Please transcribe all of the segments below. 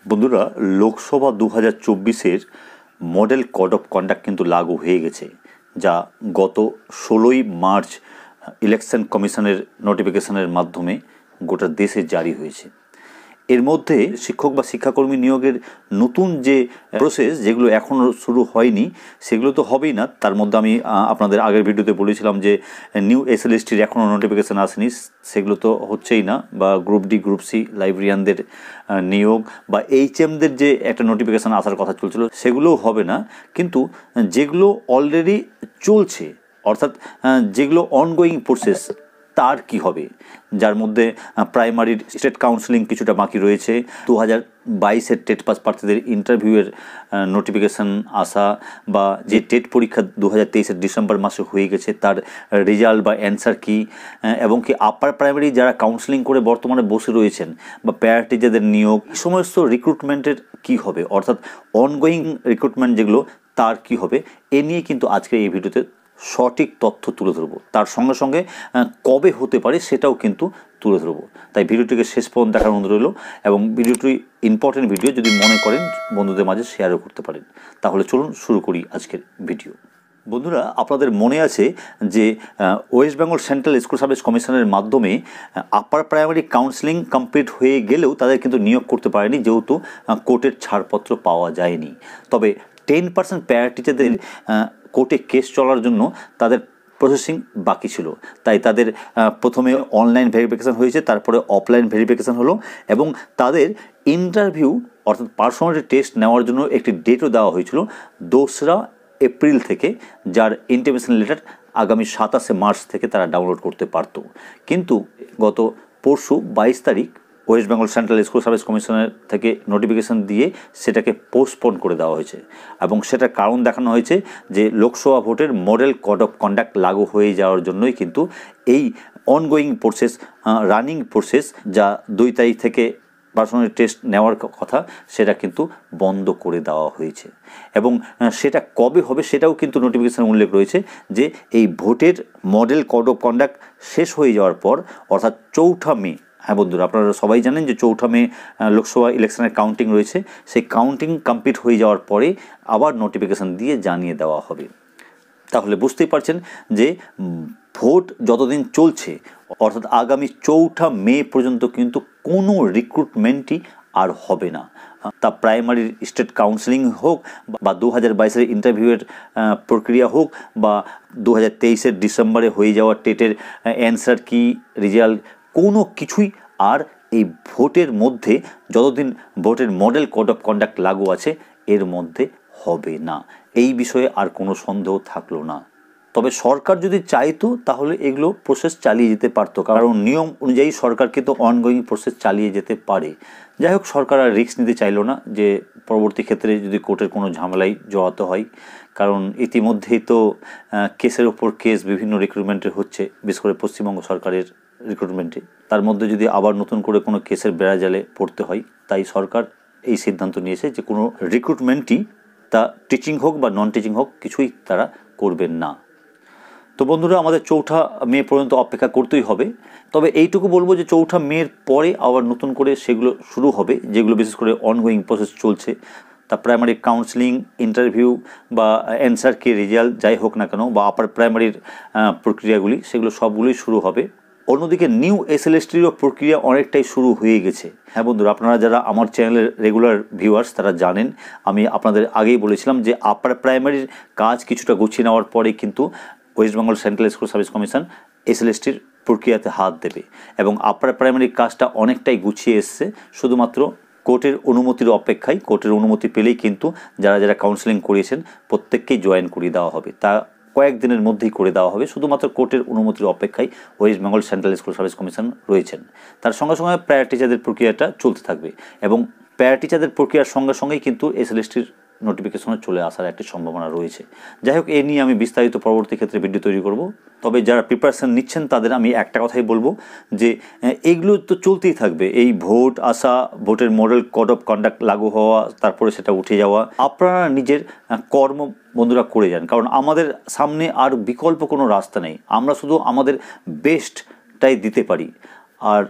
বন্ধুরা, লোকসভা 2024-এর model code of conduct কিন্তু লাগু হয়ে গেছে, যা গত 16ই মার্চ ইলেকশন কমিশনের নোটিফিকেশনের মাধ্যমে গোটা দেশে জারি হয়েছে। এর মধ্যে শিক্ষক বা শিক্ষাকর্মী নিয়োগের নতুন যে প্রসেস, যেগুলো এখনও শুরু হয়নি, সেগুলো তো হবেই না। তার মধ্যে আমি আপনাদের আগের ভিডিওতে বলেছিলাম যে নিউ এসএলএসটির এখনও নোটিফিকেশান আসেনি, সেগুলো তো হচ্ছেই না। বা গ্রুপ ডি, গ্রুপ সি লাইব্রেরিয়ানদের নিয়োগ বা এইচএমদের যে একটা নোটিফিকেশান আসার কথা চলছিল, সেগুলোও হবে না। কিন্তু যেগুলো অলরেডি চলছে, অর্থাৎ যেগুলো অনগোয়িং প্রসেস, তার কি হবে, যার মধ্যে প্রাইমারির স্টেট কাউন্সেলিং কিছুটা বাকি রয়েছে, 2022-এর টেট পাস প্রার্থীদের ইন্টারভিউয়ের নোটিফিকেশান আসা, বা যে টেট পরীক্ষা 2023-এর ডিসেম্বর মাসে হয়ে গেছে তার রেজাল্ট বা অ্যান্সার কী, এবং কি আপার প্রাইমারি যারা কাউন্সেলিং করে বর্তমানে বসে রয়েছেন বা প্যারা টিচারদের নিয়োগ, এই সমস্ত রিক্রুটমেন্টের কী হবে, অর্থাৎ অনগোয়িং রিক্রুটমেন্ট যেগুলো, তার কি হবে, এ নিয়ে কিন্তু আজকে এই ভিডিওতে সঠিক তথ্য তুলে ধরবো। তার সঙ্গে সঙ্গে কবে হতে পারে সেটাও কিন্তু তুলে ধরবো। তাই ভিডিওটিকে শেষ পর্যন্ত দেখার অনুরোধ রইল, এবং ভিডিওটি ইম্পর্টেন্ট ভিডিও, যদি মনে করেন বন্ধুদের মাঝে শেয়ারও করতে পারেন। তাহলে চলুন শুরু করি আজকের ভিডিও। বন্ধুরা, আপনাদের মনে আছে যে West Bengal central school service কমিশনের মাধ্যমে আপার প্রাইমারি কাউন্সেলিং কমপ্লিট হয়ে গেলেও তাদের কিন্তু নিয়োগ করতে পারেনি, যেহেতু কোর্টের ছাড়পত্র পাওয়া যায়নি। তবে 10% প্যারা টিচারদের কোর্টে কেস চলার জন্য তাদের প্রসেসিং বাকি ছিল, তাই তাদের প্রথমে অনলাইন ভেরিফিকেশান হয়েছে, তারপরে অফলাইন ভেরিফিকেশান হলো, এবং তাদের ইন্টারভিউ অর্থাৎ পার্সোনালিটি টেস্ট নেওয়ার জন্য একটি ডেটও দেওয়া হয়েছিল 2রা এপ্রিল থেকে, যার ইন্টিমেশন লেটার আগামী 27শে মার্চ থেকে তারা ডাউনলোড করতে পারত। কিন্তু গত পরশু 22 তারিখ West Bengal central school service কমিশনের থেকে নোটিফিকেশান দিয়ে সেটাকে পোস্টপোন করে দেওয়া হয়েছে, এবং সেটার কারণ দেখানো হয়েছে যে লোকসভা ভোটের মডেল কোড অফ কন্ডাক্ট লাগু হয়ে যাওয়ার জন্যই কিন্তু এই অনগোয়িং প্রসেস, রানিং প্রসেস, যা 2 তারিখ থেকে পার্সোনাল টেস্ট নেওয়ার কথা, সেটা কিন্তু বন্ধ করে দেওয়া হয়েছে। এবং সেটা কবে হবে সেটাও কিন্তু নোটিফিকেশানে উল্লেখ রয়েছে যে এই ভোটের মডেল কোড অফ কন্ডাক্ট শেষ হয়ে যাওয়ার পর, অর্থাৎ 4ঠা মে। হ্যাঁ বন্ধুরা, আপনারা সবাই জানেন যে 4ঠা মে লোকসভা ইলেকশনের কাউন্টিং রয়েছে। সেই কাউন্টিং কমপ্লিট হয়ে যাওয়ার পরে আবার নোটিফিকেশান দিয়ে জানিয়ে দেওয়া হবে। তাহলে বুঝতেই পারছেন যে ভোট যতদিন চলছে, অর্থাৎ আগামী 4ঠা মে পর্যন্ত কিন্তু কোনো রিক্রুটমেন্টই আর হবে না। তা প্রাইমারির স্টেট কাউন্সেলিং হোক, বা 2022-এর ইন্টারভিউয়ের প্রক্রিয়া হোক, বা 2023-এর ডিসেম্বরে হয়ে যাওয়া টেটের অ্যান্সার কি, রেজাল্ট, কোনো কিছুই আর এই ভোটের মধ্যে, যতদিন ভোটের মডেল কোড অফ কন্ডাক্ট লাগু আছে, এর মধ্যে হবে না। এই বিষয়ে আর কোনো সন্দেহ থাকলো না। তবে সরকার যদি চাইতো তাহলে এগুলো প্রসেস চালিয়ে যেতে পারতো, কারণ নিয়ম অনুযায়ী সরকার কিন্তু অনগোয়িং প্রসেস চালিয়ে যেতে পারে। যাই হোক, সরকার আর রিস্ক নিতে চাইলো না যে পরবর্তী ক্ষেত্রে যদি কোর্টের কোনো ঝামেলায় জড়াতে হয়, কারণ ইতিমধ্যেই তো কেসের ওপর কেস বিভিন্ন রিক্রুটমেন্টের হচ্ছে, বিশেষ করে পশ্চিমবঙ্গ সরকারের রিক্রুটমেন্টে। তার মধ্যে যদি আবার নতুন করে কোনো কেসের বেড়াজালে পড়তে হয়, তাই সরকার এই সিদ্ধান্ত নিয়েছে যে কোনো রিক্রুটমেন্টই, তা টিচিং হোক বা নন টিচিং হোক, কিছুই তারা করবেন না। তো বন্ধুরা, আমাদের 4ঠা মে পর্যন্ত অপেক্ষা করতেই হবে। তবে এইটুকু বলবো যে 4ঠা মের পরে আবার নতুন করে সেগুলো শুরু হবে, যেগুলো বিশেষ করে অনগোয়িং প্রসেস চলছে। তা প্রাইমারি কাউন্সেলিং, ইন্টারভিউ বা অ্যান্সার কি, রেজাল্ট যাই হোক না কেন, বা আপার প্রাইমারির প্রক্রিয়াগুলি, সেগুলো সবগুলোই শুরু হবে। অন্যদিকে নিউ এসএলএসটিরও প্রক্রিয়া অনেকটাই শুরু হয়ে গেছে। হ্যাঁ বন্ধুরা, আপনারা যারা আমার চ্যানেলের রেগুলার ভিউয়ার্স, তারা জানেন আমি আপনাদের আগেই বলেছিলাম যে আপার প্রাইমারির কাজ কিছুটা গুছিয়ে নেওয়ার পরে কিন্তু West Bengal central school service commission এসএলএসটির প্রক্রিয়াতে হাত দেবে, এবং আপার প্রাইমারির কাজটা অনেকটাই গুছিয়ে এসছে। শুধুমাত্র কোর্টের অনুমতির অপেক্ষায়, কোর্টের অনুমতি পেলেই কিন্তু যারা যারা কাউন্সেলিং করিয়েছেন প্রত্যেককেই জয়েন করিয়ে দেওয়া হবে। তা কয়েকদিনের মধ্যেই করে দেওয়া হবে, শুধুমাত্র কোর্টের অনুমতির অপেক্ষায় West Bengal central school service commission রয়েছেন। তার সঙ্গে সঙ্গে প্যারা টিচারদের প্রক্রিয়াটা চলতে থাকবে, এবং প্যারা টিচারদের প্রক্রিয়ার সঙ্গে সঙ্গেই কিন্তু এসএলএসটির নোটিফিকেশনে চলে আসার একটি সম্ভাবনা রয়েছে। যাই হোক, এ নিয়ে আমি বিস্তারিত পরবর্তী ক্ষেত্রে ভিডিও তৈরি করব। তবে যারা প্রিপারেশান নিচ্ছেন তাদের আমি একটা কথাই বলবো যে এইগুলো তো চলতেই থাকবে। এই ভোট আসা, ভোটের মডেল কোড অফ কন্ডাক্ট লাগু হওয়া, তারপরে সেটা উঠে যাওয়া, আপনারা নিজের কর্ম বন্ধুরা করে যান, কারণ আমাদের সামনে আর বিকল্প কোনো রাস্তা নেই। আমরা শুধু আমাদের বেস্টটাই দিতে পারি। আর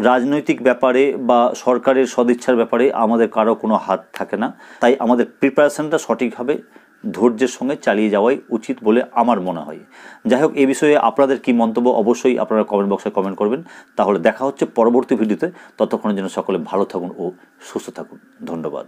রাজনৈতিক ব্যাপারে বা সরকারের সদিচ্ছার ব্যাপারে আমাদের কারো কোনো হাত থাকে না, তাই আমাদের প্রিপারেশনটা সঠিকভাবে ধৈর্যের সঙ্গে চালিয়ে যাওয়াই উচিত বলে আমার মনে হয়। যাই হোক, এ বিষয়ে আপনাদের কি মন্তব্য অবশ্যই আপনারা কমেন্ট বক্সে কমেন্ট করবেন। তাহলে দেখা হচ্ছে পরবর্তী ভিডিওতে। ততক্ষণের জন্য সকলে ভালো থাকুন ও সুস্থ থাকুন। ধন্যবাদ।